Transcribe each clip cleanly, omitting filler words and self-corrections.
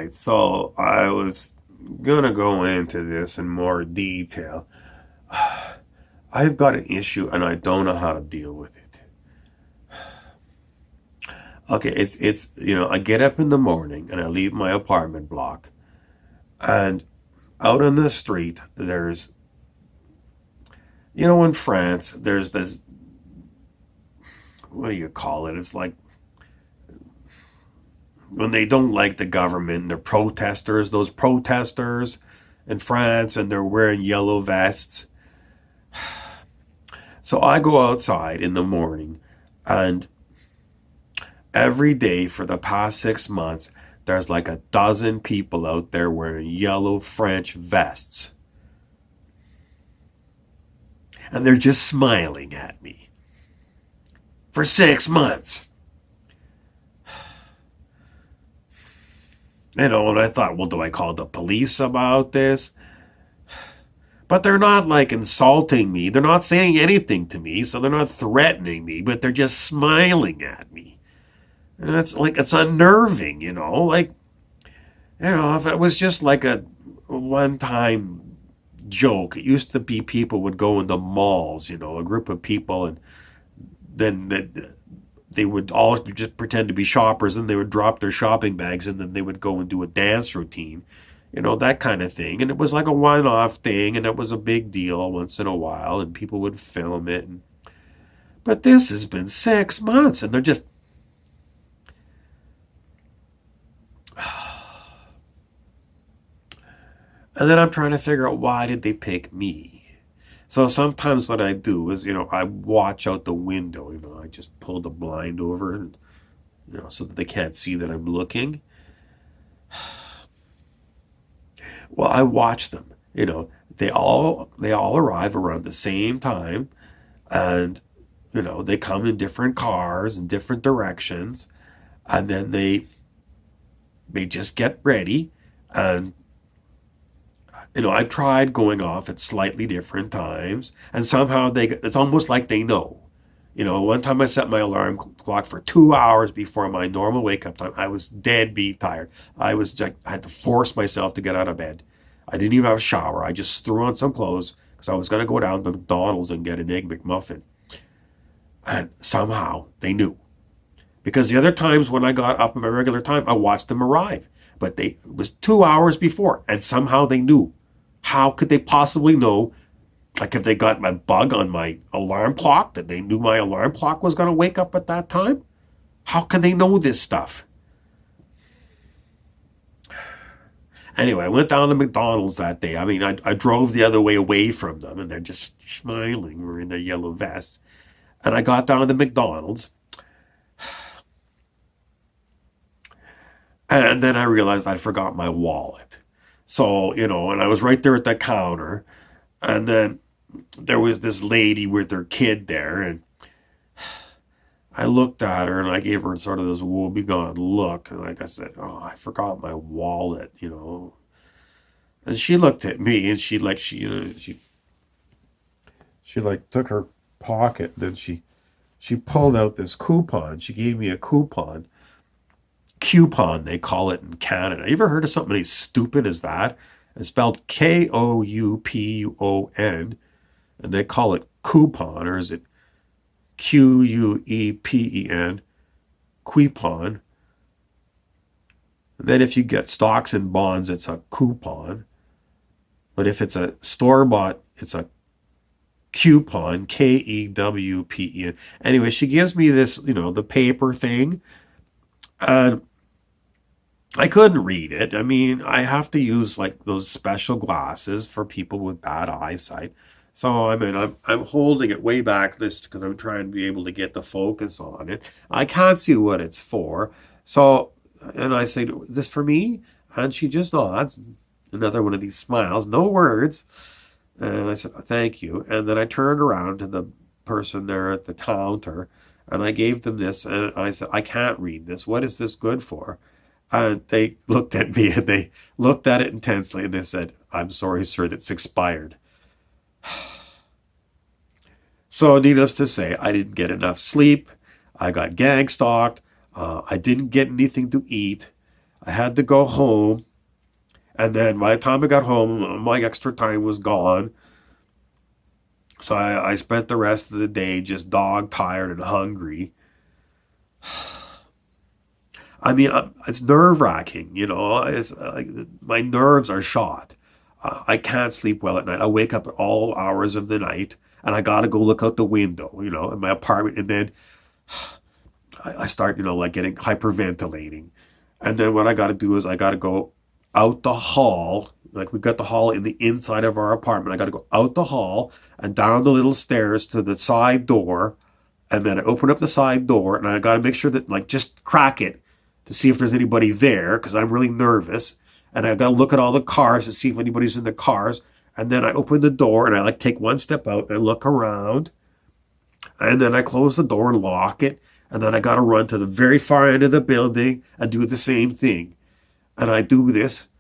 right, so I was gonna go into this in more detail. I've got an issue and I don't know how to deal with it. Okay, it's I get up in the morning and I leave my apartment block, and out on the street there's in France there's this, what do you call it? It's like when they don't like the government, they're protesters, those protesters in France, and they're wearing yellow vests. So I go outside in the morning, and every day for the past 6 months, there's like a dozen people out there wearing yellow French vests. And they're just smiling at me for 6 months. And I thought, well, do I call the police about this? But they're not like insulting me. They're not saying anything to me, so they're not threatening me, but they're just smiling at me. And it's unnerving, if it was just like a one time joke. It used to be people would go into malls, a group of people, and then they would all just pretend to be shoppers, and they would drop their shopping bags, and then they would go and do a dance routine, that kind of thing. And it was like a one-off thing, and it was a big deal once in a while, and people would film it. But this has been 6 months, and they're just... And then I'm trying to figure out, why did they pick me? So sometimes what I do is, I watch out the window, I just pull the blind over, and, so that they can't see that I'm looking. Well, I watch them, they all arrive around the same time, and, they come in different cars in different directions, and then they just get ready, and I've tried going off at slightly different times, and somehow it's almost like they know. One time I set my alarm clock for 2 hours before my normal wake up time. I was deadbeat tired. I had to force myself to get out of bed. I didn't even have a shower. I just threw on some clothes because I was going to go down to McDonald's and get an Egg McMuffin. And somehow they knew. Because the other times when I got up at my regular time, I watched them arrive. But it was 2 hours before, and somehow they knew. How could they possibly know? Like, if they got my bug on my alarm clock, that they knew my alarm clock was going to wake up at that time? How can they know this stuff? Anyway, I went down to McDonald's that day. I mean, I drove the other way away from them, and they're just smiling, wearing their yellow vests. And I got down to McDonald's, and then I realized I forgot my wallet. So, and I was right there at the counter, and then there was this lady with her kid there, and I looked at her and I gave her sort of this woebegone look, and like I said, oh, I forgot my wallet, And she looked at me, and she like took her pocket, then she pulled out this coupon. She gave me a coupon, they call it in Canada. You ever heard of something as stupid as that? It's spelled Koupon, and they call it coupon, or is it Quepen? Coupon. And then if you get stocks and bonds, it's a coupon. But if it's a store-bought, it's a coupon, Kewpen. Anyway, she gives me this, the paper thing, and I couldn't read it. I mean, I have to use like those special glasses for people with bad eyesight. So I mean, I'm holding it way back this because I'm trying to be able to get the focus on it. I can't see what it's for. So, and I say, "Is this for me?" And she just nods. Another one of these smiles, no words. And I said, "Thank you." And then I turned around to the person there at the counter, and I gave them this, and I said, "I can't read this. What is this good for?" And they looked at me, and they looked at it intensely, and they said, "I'm sorry, sir, that's expired." So needless to say, I didn't get enough sleep. I got gang stalked. I didn't get anything to eat. I had to go home. And then by the time I got home, my extra time was gone. So I spent the rest of the day just dog tired and hungry. I mean, it's nerve wracking, you know. It's my nerves are shot. I can't sleep well at night. I wake up at all hours of the night, and I gotta go look out the window, you know, in my apartment, and then I start, you know, like getting hyperventilating, and then what I gotta do is I gotta go out the hall. Like we've got the hall in the inside of our apartment. I gotta go out the hall and down the little stairs to the side door, and then I open up the side door, and I gotta make sure that like just crack it to see if there's anybody there because I'm really nervous. And I gotta look at all the cars to see if anybody's in the cars. And then I open the door and I like take one step out and look around. And then I close the door and lock it. And then I gotta run to the very far end of the building and do the same thing. And I do this.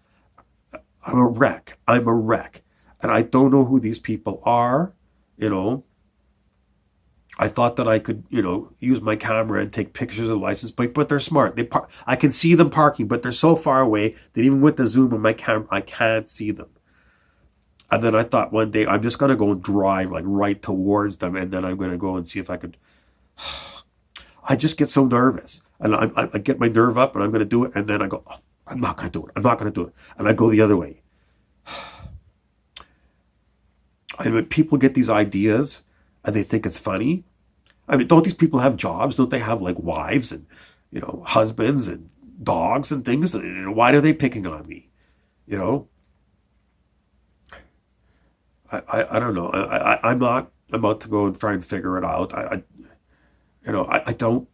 I'm a wreck. I'm a wreck. And I don't know who these people are, you know. I thought that I could, you know, use my camera and take pictures of the license plate, but they're smart. I can see them parking, but they're so far away that even with the zoom on my camera, I can't see them. And then I thought one day I'm just gonna go and drive like right towards them, and then I'm gonna go and see if I could. I just get so nervous, and I get my nerve up, and I'm gonna do it, and then I go, oh, I'm not gonna do it. I'm not gonna do it, and I go the other way. And when people get these ideas and they think it's funny, I mean, don't these people have jobs? Don't they have like wives and, you know, husbands and dogs and things? And why are they picking on me? You know, I don't know. I'm not about to go and try and figure it out. You know, I don't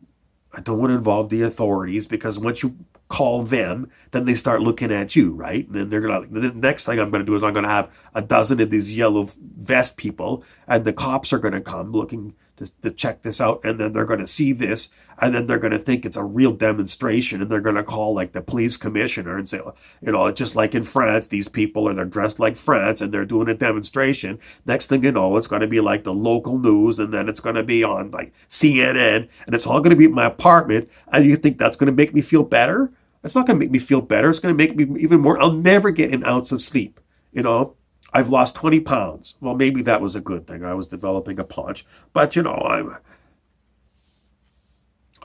want to involve the authorities because once you call them, then they start looking at you, right? And then they're gonna. The next thing I'm gonna do is I'm gonna have a dozen of these yellow vest people, and the cops are gonna come looking to check this out, and then they're gonna see this, and then they're gonna think it's a real demonstration, and they're gonna call like the police commissioner and say, you know, just like in France, these people and they're dressed like France and they're doing a demonstration. Next thing you know, it's gonna be like the local news, and then it's gonna be on like CNN, and it's all gonna be at my apartment. And you think that's gonna make me feel better? It's not going to make me feel better. It's going to make me even more. I'll never get an ounce of sleep. You know, I've lost 20 pounds. Well, maybe that was a good thing. I was developing a paunch. But, you know,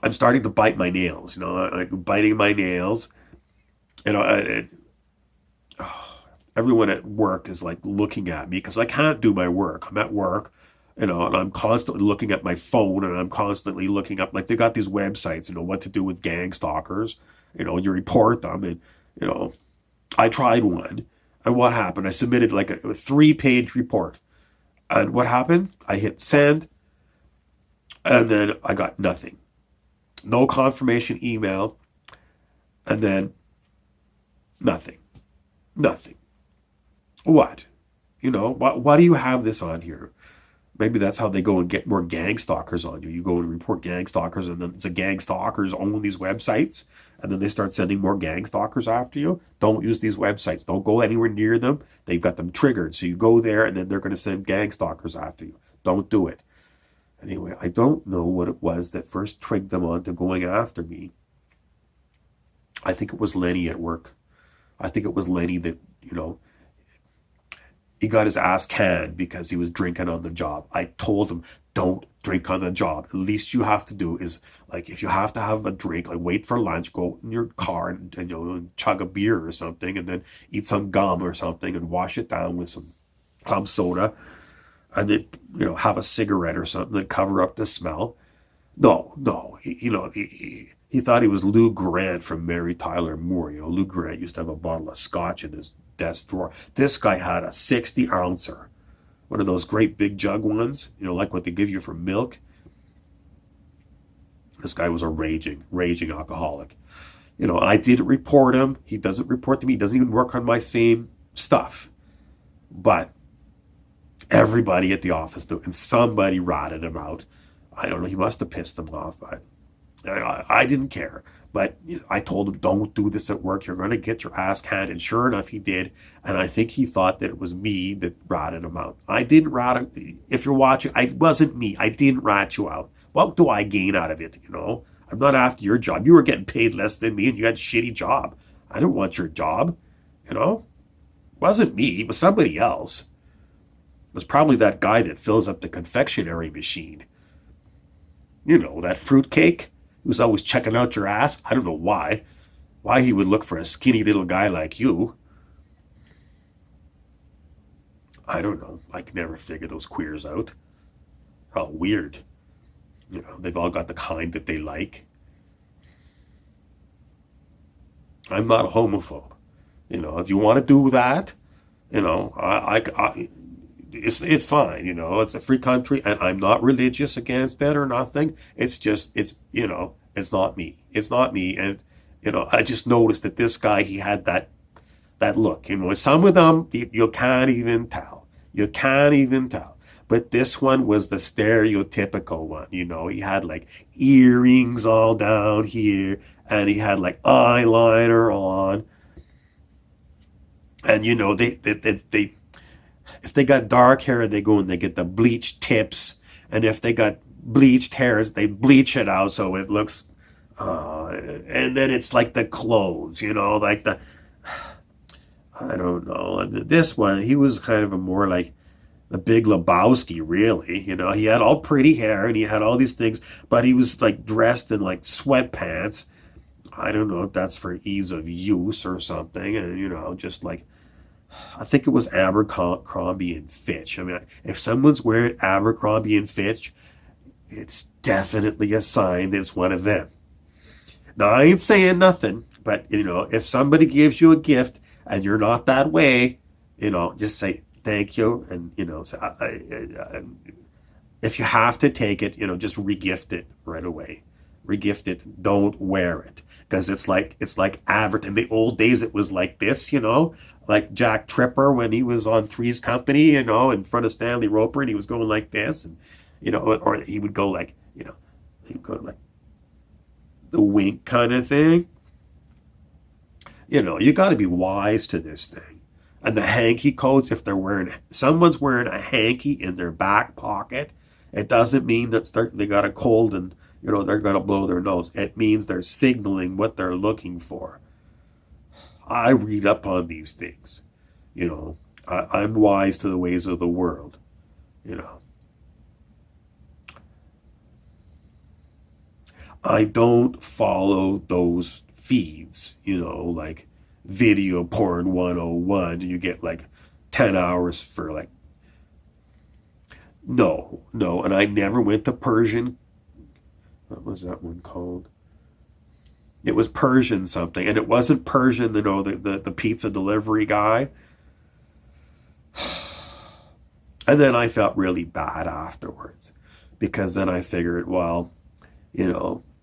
I'm starting to bite my nails. You know, I'm biting my nails. You know, everyone at work is like looking at me because I can't do my work. I'm at work, you know, and I'm constantly looking at my phone and I'm constantly looking up, like they got these websites, you know, what to do with gang stalkers. You know, you report them, and you know, I tried one, and what happened? I submitted like a 3-page report, and what happened? I hit send, and then I got nothing, no confirmation email, and then nothing, nothing. What? You know, why do you have this on here? Maybe that's how they go and get more gang stalkers on you. You go and report gang stalkers, and then it's a gang stalkers own these websites, and then they start sending more gang stalkers after you. Don't use these websites. Don't go anywhere near them. They've got them triggered. So you go there, and then they're going to send gang stalkers after you. Don't do it. Anyway, I don't know what it was that first triggered them on to going after me. I think it was Lenny at work. I think it was Lenny that, you know, he got his ass canned because he was drinking on the job. I told him, don't drink on the job. At least you have to do is, like, if you have to have a drink, like wait for lunch, go in your car and you know, chug a beer or something, and then eat some gum or something and wash it down with some club soda, and then, you know, have a cigarette or something and cover up the smell. No, no, you know, he thought he was Lou Grant from Mary Tyler Moore. You know, Lou Grant used to have a bottle of scotch in his desk drawer. This guy had a 60 ouncer, one of those great big jug ones, you know, like what they give you for milk. This guy was a raging alcoholic. You know, I didn't report him. He doesn't report to me. He doesn't even work on my same stuff. But everybody at the office knew, and somebody ratted him out. I don't know. He must have pissed them off. I didn't care. But you know, I told him, don't do this at work. You're going to get your ass handed. And sure enough, he did. And I think he thought that it was me that ratted him out. I didn't rat him. If you're watching, it wasn't me. I didn't rat you out. What do I gain out of it? You know, I'm not after your job. You were getting paid less than me and you had a shitty job. I didn't want your job, you know? It wasn't me, it was somebody else. It was probably that guy that fills up the confectionery machine. You know, that fruitcake who's always checking out your ass. I don't know why. Why he would look for a skinny little guy like you. I don't know. I can never figure those queers out. Oh, weird. You know, they've all got the kind that they like. I'm not a homophobe. You know, if you want to do that, you know, it's fine. You know, it's a free country, and I'm not religious against it or nothing. It's just, it's not me. It's not me, and I just noticed that this guy, he had that look. You know, some of them you can't even tell. You can't even tell. But this one was the stereotypical one. You know, he had like earrings all down here, and he had like eyeliner on. And they if they got dark hair, they go and they get the bleached tips. And if they got bleached hairs, they bleach it out so it looks. And then it's like the clothes, like the. I don't know. This one, he was kind of a more like the Big Lebowski, really. He had all pretty hair and he had all these things, but he was like dressed in like sweatpants. I don't know if that's for ease of use or something. And, just like, I think it was Abercrombie and Fitch. I mean, if someone's wearing Abercrombie and Fitch, it's definitely a sign that it's one of them. Now, I ain't saying nothing, but, if somebody gives you a gift and you're not that way, just say thank you. And, so if you have to take it, just regift it right away. Regift it. Don't wear it. Because it's like advert. In the old days, it was like this, like Jack Tripper when he was on Three's Company, in front of Stanley Roper, and he was going like this, and or he would go like, he'd go like the wink kind of thing. You got to be wise to this thing. And the hanky coats, if someone's wearing a hanky in their back pocket, it doesn't mean that they got a cold and they're going to blow their nose. It means they're signaling what they're looking for. I read up on these things. I'm wise to the ways of the world. I don't follow those feeds, like video porn 101. You get like 10 hours for like, no. And I never went to Persian. What was that one called? It was Persian something, and it wasn't Persian, the pizza delivery guy. And then I felt really bad afterwards, because then I figured, well,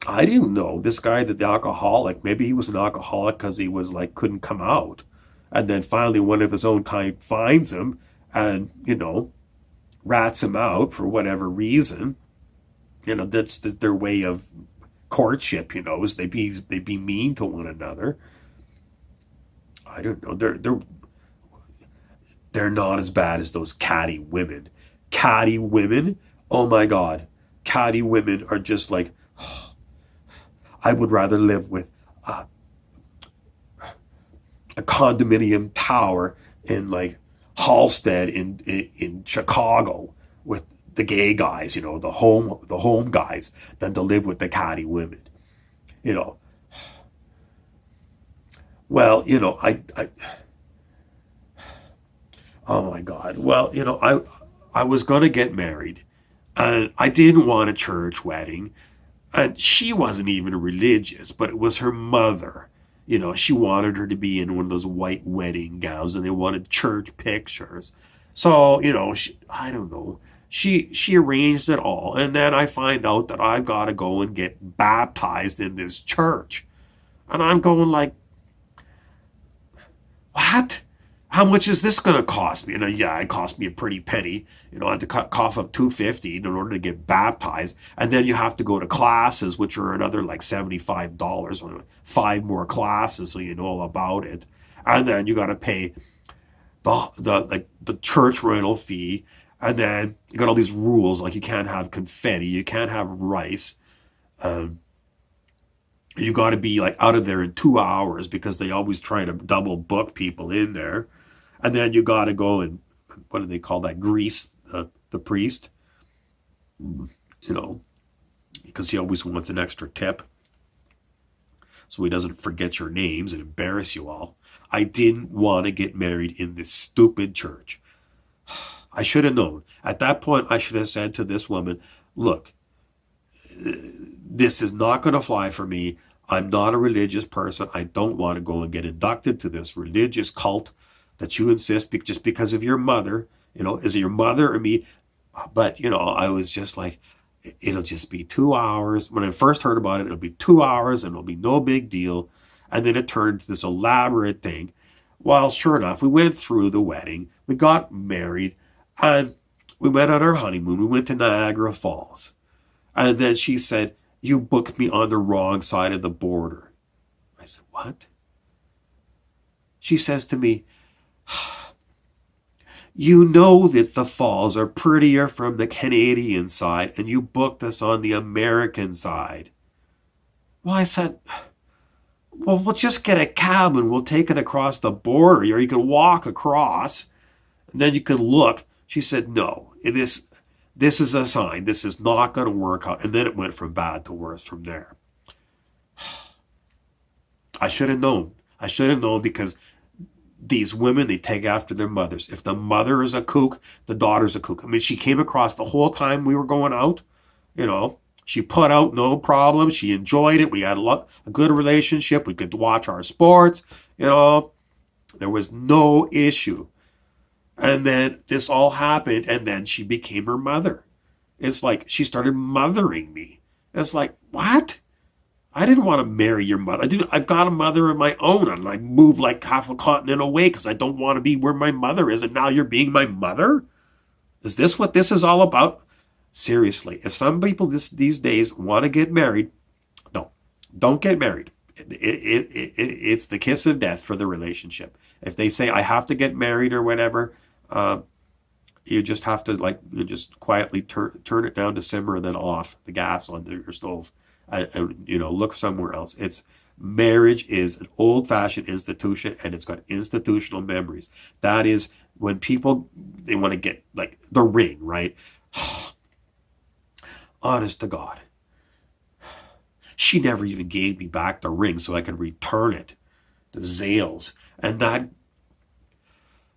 I didn't know this guy, the alcoholic. Maybe he was an alcoholic because he was like couldn't come out, and then finally one of his own kind finds him and rats him out for whatever reason. That's their way of courtship. Is they be mean to one another. I don't know. They're not as bad as those catty women. Catty women. Oh my God, catty women are just like. I would rather live with a condominium tower in like Halstead in Chicago with the gay guys, the home guys, than to live with the catty women. Well, I oh my God. Well, I was gonna get married, and I didn't want a church wedding. And she wasn't even religious, but it was her mother. She wanted her to be in one of those white wedding gowns, and they wanted church pictures. So, I don't know. She arranged it all, and then I find out that I've got to go and get baptized in this church. And I'm going like, what? How much is this going to cost me? Yeah, it cost me a pretty penny. I had to cough up $250 in order to get baptized. And then you have to go to classes, which are another like $75, or 5 more classes so you know all about it. And then you got to pay the church rental fee. And then you got all these rules, like you can't have confetti, you can't have rice. You got to be like out of there in 2 hours because they always try to double book people in there. And then you got to go and, what do they call that? Grease the priest, you know, because he always wants an extra tip so he doesn't forget your names and embarrass you all. I didn't want to get married in this stupid church. I should have known. At that point, I should have said to this woman, look, this is not going to fly for me. I'm not a religious person. I don't want to go and get inducted to this religious cult that you insist just because of your mother. You know, is it your mother or me? But, you know, I was just like, it'll just be 2 hours. When I first heard about it, it'll be 2 hours and it'll be no big deal. And then it turned into this elaborate thing. Well, sure enough, we went through the wedding. We got married and we went on our honeymoon. We went to Niagara Falls. And then she said, you booked me on the wrong side of the border. I said, what? She says to me, you know that the falls are prettier from the Canadian side, and you booked us on the American side. Well, I said, well, we'll just get a cab and we'll take it across the border, or you can walk across, and then you can look. She said, no, this is a sign. This is not going to work out. And then it went from bad to worse from there. I should have known. I should have known because these women, they take after their mothers. If the mother is a kook, the daughter's a kook. I mean, she came across the whole time we were going out, you know. She put out no problem. She enjoyed it. We had a good relationship. We could watch our sports, you know. There was no issue. And then this all happened, and then she became her mother. It's like she started mothering me. It's like, what? I didn't want to marry your mother. I've got a mother of my own, and I moved like half a continent away because I don't want to be where my mother is, and now you're being my mother? Is this what this is all about? Seriously, if some people these days want to get married, no, don't get married. It's the kiss of death for the relationship. If they say, I have to get married or whatever, you just have to you just quietly turn it down to simmer and then off the gas on your stove. You know, look somewhere else. Marriage is an old-fashioned institution, and it's got institutional memories. That is when people, they want to get like the ring, right? Honest to God, she never even gave me back the ring so I could return it. The Zales. And that,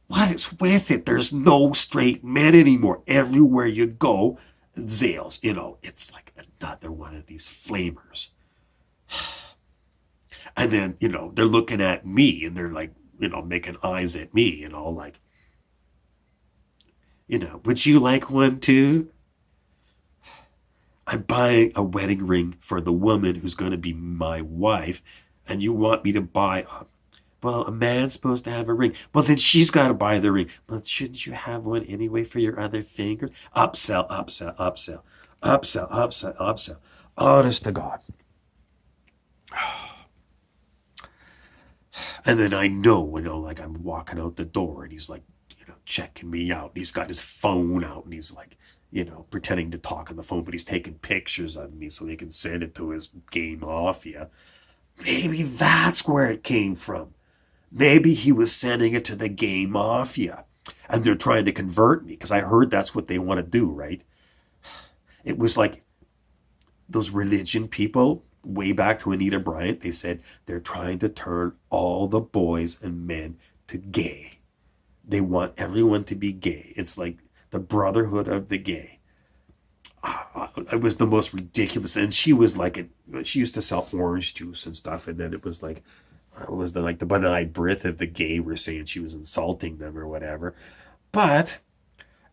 what is with it? There's no straight men anymore. Everywhere you go, Zales, you know, it's like another one of these flamers. And then, you know, they're looking at me and they're like, you know, making eyes at me, you know, like, you know, would you like one too? I'm buying a wedding ring for the woman who's going to be my wife, and you want me to buy well, a man's supposed to have a ring. Well, then she's got to buy the ring. But shouldn't you have one anyway for your other finger? Upsell, upsell, upsell, upsell, upsell, upsell. Honest to God. And then I know, you know, like I'm walking out the door and he's like, you know, checking me out. He's got his phone out and he's like, you know, pretending to talk on the phone, but he's taking pictures of me so he can send it to his gay mafia. Maybe that's where it came from. Maybe he was sending it to the gay mafia and they're trying to convert me because I heard that's what they want to do, right? It was like those religion people way back to Anita Bryant. They said they're trying to turn all the boys and men to gay. They want everyone to be gay. It's like the brotherhood of the gay. It was the most ridiculous. And she was like, she used to sell orange juice and stuff. And then it was like, it was the benign breath of the gay were saying she was insulting them or whatever. But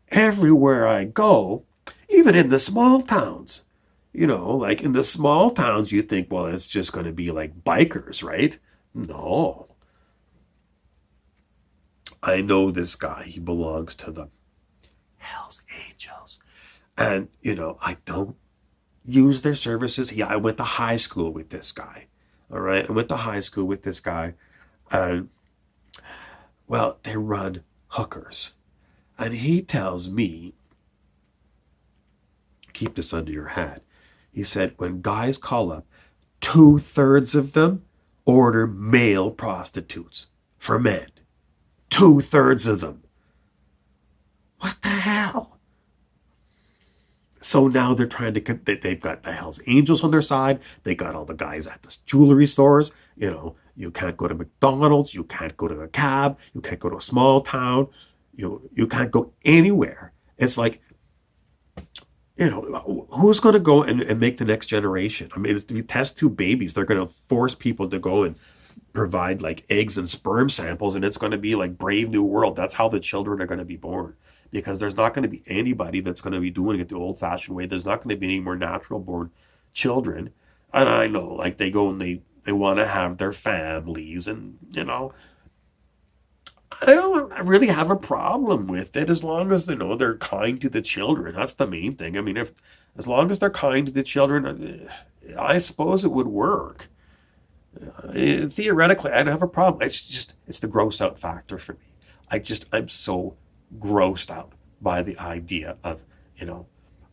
everywhere I go, even in the small towns, you know, like in the small towns, you think, well, it's just going to be like bikers, right? No. I know this guy. He belongs to the Hells Angels. And, you know, I don't use their services. Yeah, I went to high school with this guy. All right, I went to high school with this guy. And, well, they run hookers. And he tells me, keep this under your hat. He said, when guys call up, 2/3 of them order male prostitutes for men. 2/3 of them. What the hell? So now they're trying to, they've got the Hells Angels on their side. They got all the guys at the jewelry stores. You can't go to McDonald's. You can't go to a cab. You can't go to a small town. You can't go anywhere. It's like, who's going to go and make the next generation? I mean, if you test tube babies, they're going to force people to go and provide like eggs and sperm samples, and it's going to be like Brave New World. That's how the children are going to be born, because there's not going to be anybody that's going to be doing it the old-fashioned way. There's not going to be any more natural-born children. And I know, like, they go and they want to have their families, and I don't really have a problem with it as long as they're kind to the children. That's the main thing. I mean, if as long as they're kind to the children, I suppose it would work. Theoretically, I don't have a problem. It's the gross out factor for me. I'm so grossed out by the idea of,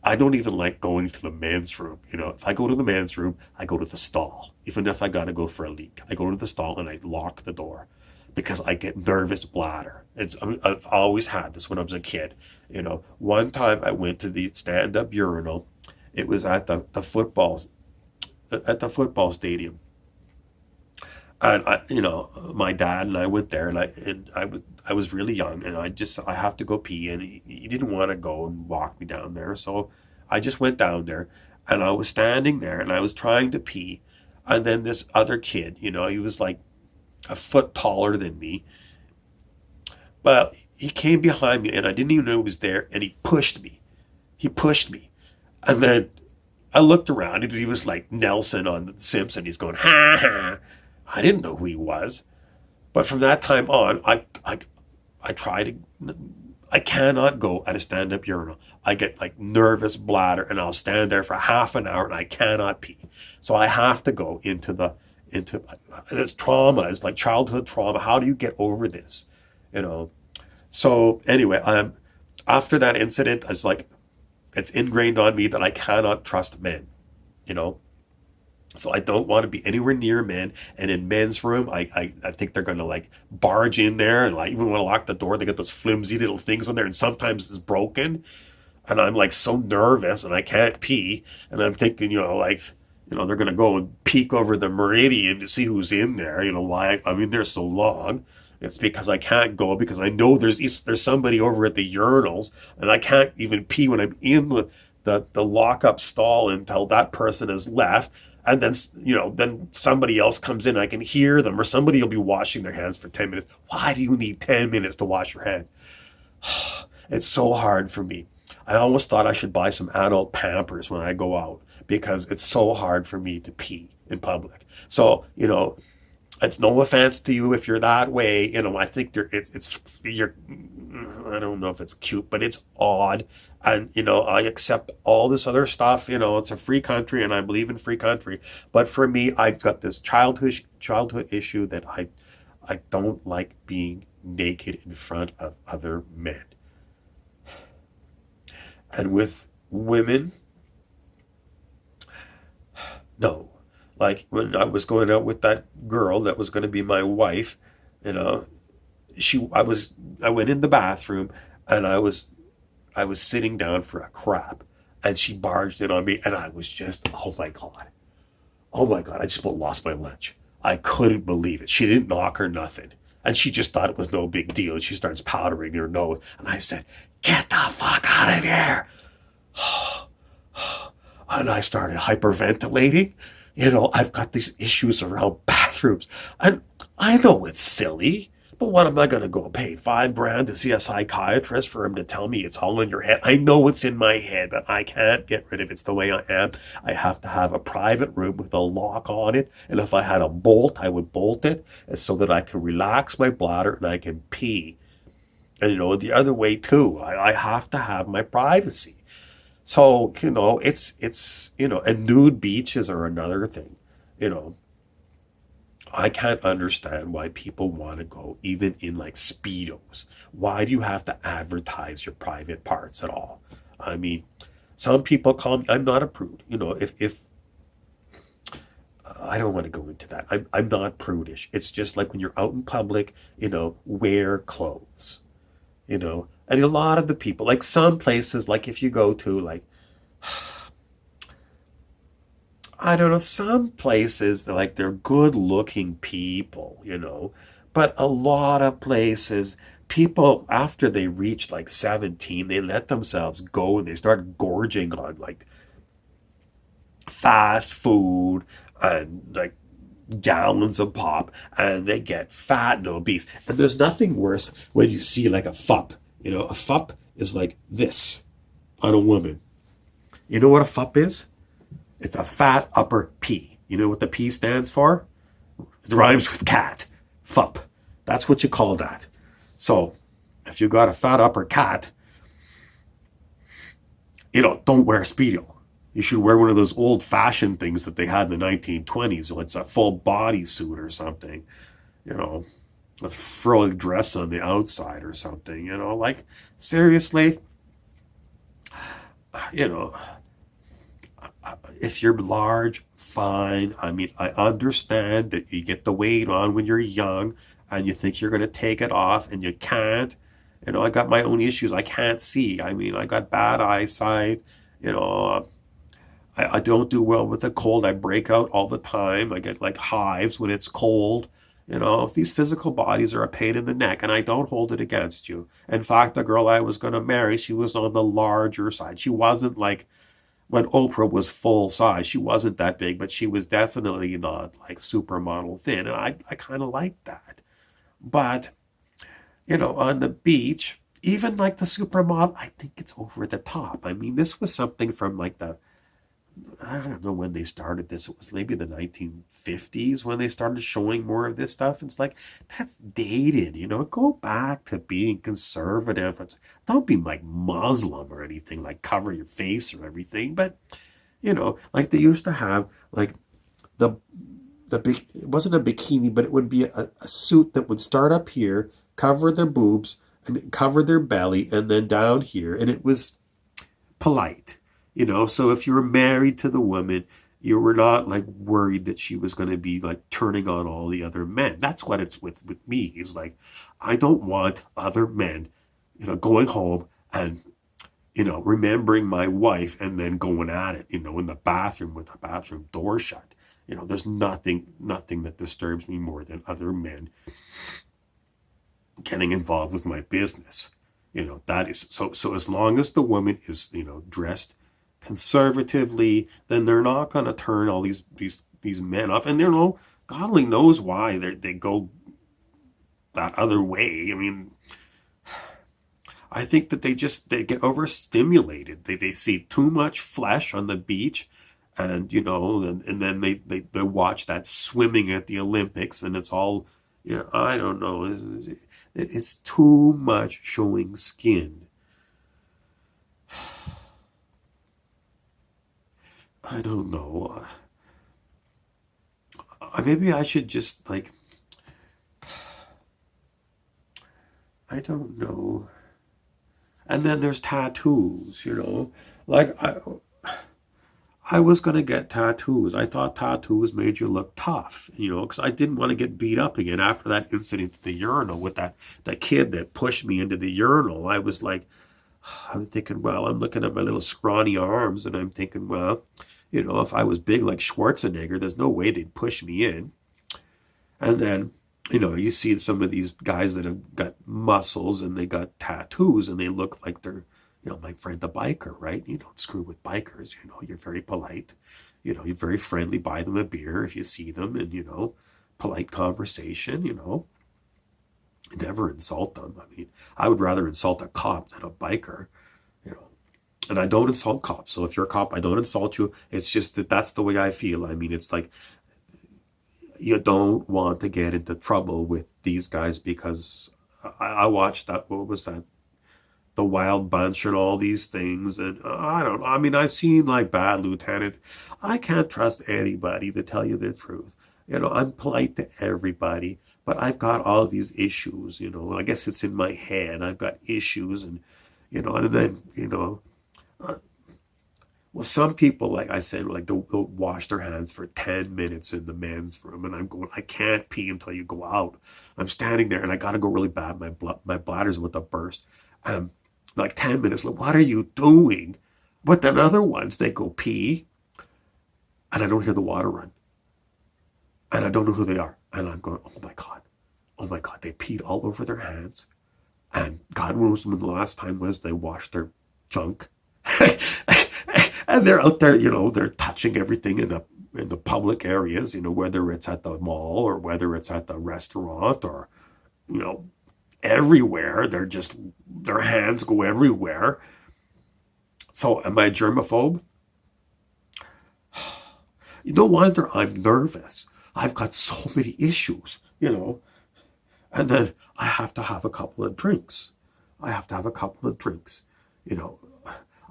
I don't even like going to the men's room. If I go to the men's room, I go to the stall. Even if I got to go for a leak, I go to the stall and I lock the door because I get nervous bladder. I've always had this when I was a kid. One time I went to the stand-up urinal. It was at the football stadium. And my dad and I went there, and I was really young, and I have to go pee, and he didn't want to go and walk me down there, so I just went down there, and I was standing there, and I was trying to pee, and then this other kid, he was like a foot taller than me, but he came behind me, and I didn't even know he was there, and he pushed me. And then I looked around, and he was like Nelson on The Simpsons. He's going, ha ha. I didn't know who he was. But from that time on, I try to, I cannot go at a stand-up urinal. I get like nervous bladder, and I'll stand there for half an hour and I cannot pee. So I have to go into this trauma. It's like childhood trauma. How do you get over this? So anyway, after that incident, I was like, it's ingrained on me that I cannot trust men, So I don't want to be anywhere near men. And in men's room, I think they're going to like barge in there, and I even want to lock the door. They got those flimsy little things on there, and sometimes it's broken. And I'm like so nervous, and I can't pee. And I'm thinking, they're going to go and peek over the meridian to see who's in there. Why I'm in there so long. It's because I can't go, because I know there's somebody over at the urinals, and I can't even pee when I'm in the lockup stall until that person has left. And then, then somebody else comes in. I can hear them, or somebody will be washing their hands for 10 minutes. Why do you need 10 minutes to wash your hands? It's so hard for me. I almost thought I should buy some adult Pampers when I go out, because it's so hard for me to pee in public. So, it's no offense to you if you're that way. I think I don't know if it's cute, but it's odd. And, I accept all this other stuff. It's a free country, and I believe in free country. But for me, I've got this childhood issue that I don't like being naked in front of other men. And with women, no. Like when I was going out with that girl that was going to be my wife, I went in the bathroom, and I was sitting down for a crap, and she barged in on me, and I was just, oh my God, I just about lost my lunch. I couldn't believe it. She didn't knock or nothing, and she just thought it was no big deal, and she starts powdering her nose, and I said, get the fuck out of here. And I started hyperventilating. I've got these issues around bathrooms, and I know it's silly, but what am I going to go pay $5,000 to see a psychiatrist for him to tell me it's all in your head? I know it's in my head, but I can't get rid of it. It's the way I am. I have to have a private room with a lock on it, and if I had a bolt, I would bolt it so that I can relax my bladder and I can pee. And the other way too, I have to have my privacy. So, it's and nude beaches are another thing. I can't understand why people want to go even in like Speedos. Why do you have to advertise your private parts at all? I mean, some people call me, I'm not a prude. If I don't want to go into that. I'm not prudish. It's just like when you're out in public, wear clothes, And a lot of the people, like some places, like if you go to, like, I don't know, some places, they're good looking people, But a lot of places, people, after they reach like 17, they let themselves go and they start gorging on like fast food and like gallons of pop, and they get fat and obese. And there's nothing worse when you see like a fup. A fup is like this on a woman. You know what a fup is? It's a fat upper P. You know what the P stands for? It rhymes with cat. Fup. That's what you call that. So if you got a fat upper cat, don't wear a Speedo. You should wear one of those old fashioned things that they had in the 1920s. It's a full bodysuit or something, with frilly dress on the outside or something, like seriously, you know, if you're large, fine. I mean, I understand that you get the weight on when you're young and you think you're going to take it off and you can't. I got my own issues. I can't see. I mean, I got bad eyesight. You know, I don't do well with the cold. I break out all the time. I get like hives when it's cold. If these physical bodies are a pain in the neck, and I don't hold it against you. In fact, the girl I was going to marry, she was on the larger side. She wasn't like when Oprah was full size. She wasn't that big, but she was definitely not like supermodel thin. And I kind of like that. But, on the beach, even like the supermodel, I think it's over the top. I mean, this was something from like I don't know when they started this. It was maybe the 1950s when they started showing more of this stuff. It's like, that's dated, Go back to being conservative. Don't be like Muslim or anything, like cover your face or everything. But, like they used to have like the big, it wasn't a bikini, but it would be a suit that would start up here, cover their boobs and cover their belly, and then down here. And it was polite. So if you were married to the woman, you were not like worried that she was going to be like turning on all the other men. That's what it's with me. It's like, I don't want other men, going home and, remembering my wife and then going at it, in the bathroom with the bathroom door shut. There's nothing that disturbs me more than other men getting involved with my business. That is so as long as the woman is, dressed conservatively, then they're not going to turn all these men off. And God only knows why they go that other way. I mean, I think that they get overstimulated. They see too much flesh on the beach, and and then they watch that swimming at the Olympics, and it's all, I don't know. It's too much showing skin. I don't know. Maybe I should just like, I don't know. And then there's tattoos, Like I was gonna get tattoos. I thought tattoos made you look tough, because I didn't want to get beat up again after that incident at the urinal with that kid that pushed me into the urinal. I was like, I'm thinking, well, I'm looking at my little scrawny arms, and I'm thinking, well, if I was big like Schwarzenegger, there's no way they'd push me in. And then, you see some of these guys that have got muscles and they got tattoos and they look like they're, my friend the biker, right? You don't screw with bikers, you're very polite. You're very friendly, buy them a beer if you see them, and, polite conversation, never insult them. I mean, I would rather insult a cop than a biker, and I don't insult cops. So if you're a cop, I don't insult you. It's just that that's the way I feel. I mean, it's like you don't want to get into trouble with these guys because I watched that. What was that? The Wild Bunch and all these things. And I don't know. I mean, I've seen like Bad Lieutenant. I can't trust anybody, to tell you the truth. I'm polite to everybody, but I've got all these issues, I guess it's in my head. I've got issues, and, and then, Well, some people, like I said, like they'll wash their hands for 10 minutes in the men's room, and I'm going, I can't pee until you go out. I'm standing there, and I gotta go really bad. My bladder's about to burst. Um, like 10 minutes. Like, what are you doing? But then other ones, they go pee, and I don't hear the water run, and I don't know who they are, and I'm going, oh my God, they peed all over their hands, and God knows when the last time was they washed their junk. And they're out there, they're touching everything in the public areas, whether it's at the mall or whether it's at the restaurant or, you know, everywhere. Their hands go everywhere. So am I a germaphobe? No wonder I'm nervous. I've got so many issues. And then I have to have a couple of drinks. I have to have a couple of drinks. You know,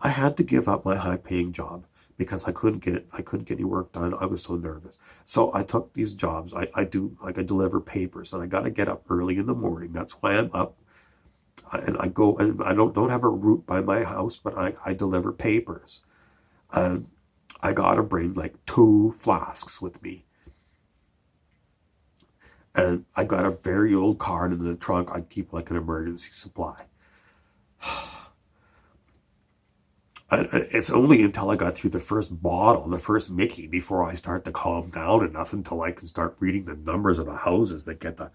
I had to give up my high-paying job because I couldn't get it. I couldn't get any work done. I was so nervous. So I took these jobs. I deliver papers, and I got to get up early in the morning. That's why I'm up. And I go, and I don't have a route by my house, but I deliver papers. And I got to bring like 2 flasks with me. And I got a very old car, and in the trunk I keep like an emergency supply. It's only until I got through the first bottle, the first Mickey, before I start to calm down enough until I can start reading the numbers of the houses that get the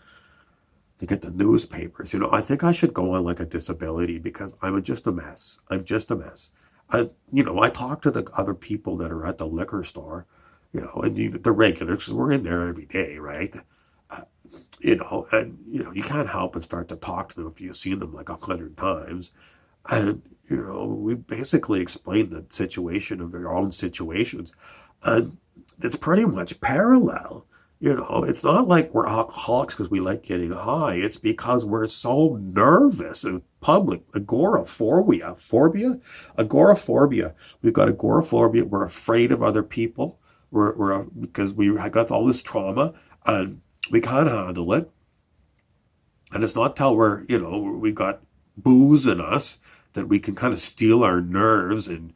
newspapers. I think I should go on like a disability because I'm just a mess. I'm just a mess. I talk to the other people that are at the liquor store, and the regulars, 'cause we're in there every day, right? You can't help but start to talk to them if you've seen them like 100 times. And, we basically explained the situation of their own situations. And it's pretty much parallel. It's not like we're alcoholics because we like getting high. It's because we're so nervous in public. Agoraphobia. Agoraphobia. We've got agoraphobia. We're afraid of other people. Because we got all this trauma and we can't handle it. And it's not till we've got booze in us that we can kind of steal our nerves and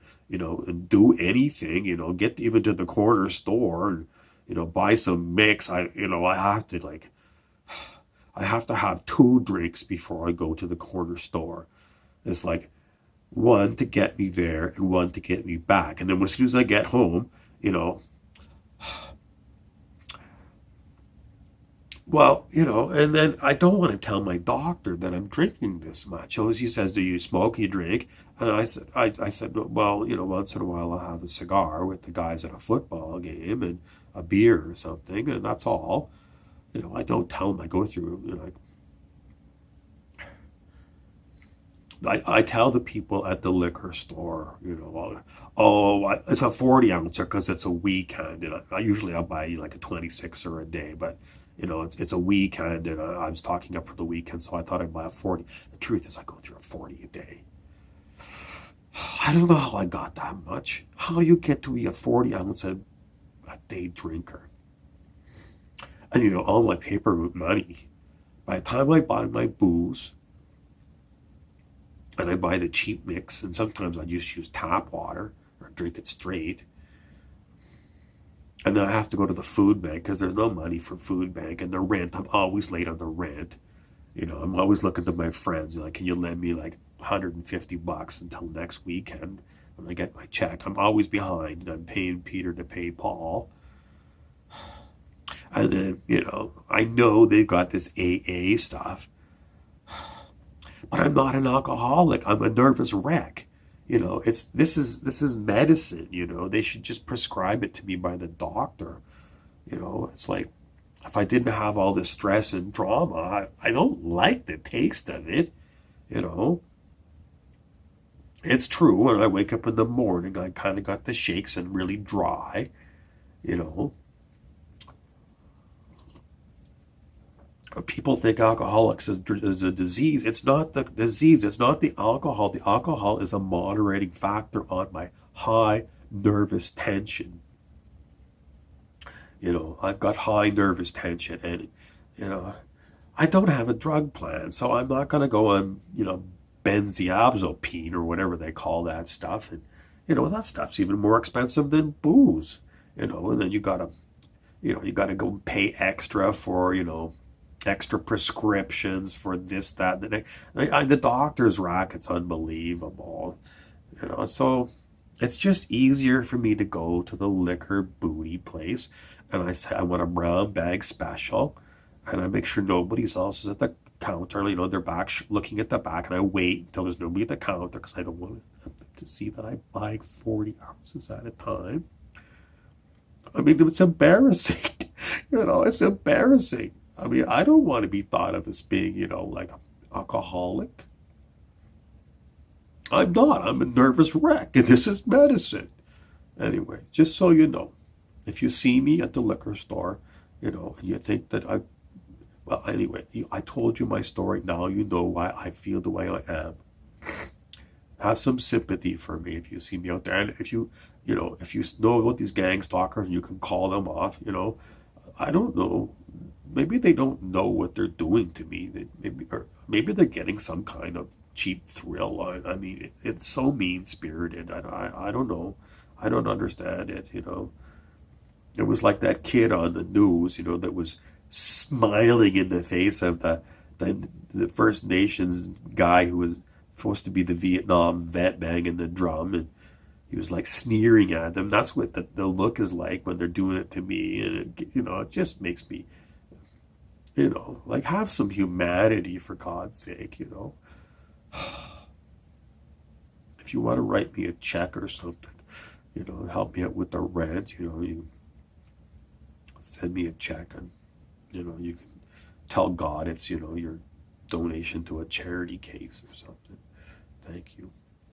do anything, get even to the corner store and, buy some mix. I have to have 2 drinks before I go to the corner store. It's like one to get me there and one to get me back. And then as soon as I get home, well, and then I don't want to tell my doctor that I'm drinking this much. So he says, "Do you smoke? You drink?" And I said, well, once in a while I'll have a cigar with the guys at a football game and a beer or something, and that's all. I don't tell them I go through. I tell the people at the liquor store, it's a 40 ouncer because it's a weekend, and I'll buy like a 26er a day, but it's a weekend, and I was talking up for the weekend, so I thought I'd buy a 40. The truth is, I go through a 40 a day. I don't know how I got that much. How you get to be a 40 ounce a day drinker? And all my paper route money. By the time I buy my booze, and I buy the cheap mix, and sometimes I just use tap water or drink it straight. And then I have to go to the food bank because there's no money for food bank, and the rent, I'm always late on the rent. I'm always looking to my friends, like, can you lend me like $150 until next weekend when I get my check? I'm always behind, and I'm paying Peter to pay Paul. And then, I know they've got this AA stuff, but I'm not an alcoholic. I'm a nervous wreck. This is medicine. They should just prescribe it to me by the doctor. It's like if I didn't have all this stress and drama, I don't like the taste of it. It's true. When I wake up in the morning, I kind of got the shakes and really dry. You know, People think alcoholics is a disease. It's not the disease. It's not the alcohol. The alcohol is a moderating factor on my high nervous tension. I've got high nervous tension, and you know, I don't have a drug plan, so I'm not going to go on, benzodiazepine or whatever they call that stuff, and That stuff's even more expensive than booze. And then you gotta go pay extra for, extra prescriptions for this, that, and the next. The doctor's racket's unbelievable. So it's just easier for me to go to the liquor booty place, and I say I want a brown bag special, and I make sure nobody else is at the counter. They're back looking at the back, and I wait until there's nobody at the counter because I don't want them to see that I buy 40 ounces at a time. I mean, it's embarrassing. It's embarrassing. I mean, I don't want to be thought of as being, like an alcoholic. I'm not. I'm a nervous wreck, and this is medicine. Anyway, just so you know, if you see me at the liquor store, and you think that well, anyway, I told you my story. Now you know why I feel the way I am. Have some sympathy for me if you see me out there. And if you know about these gang stalkers, you can call them off. I don't know. Maybe they don't know what they're doing to me. Or maybe they're getting some kind of cheap thrill. I mean, it's so mean spirited. I don't know. I don't understand it. It was like that kid on the news, that was smiling in the face of the First Nations guy who was supposed to be the Vietnam vet banging the drum, and he was like sneering at them. That's what the look is like when they're doing it to me, and it just makes me, like, have some humanity for God's sake. If you want to write me a check or something, help me out with the rent, you send me a check, and you can tell God it's your donation to a charity case or something. Thank you.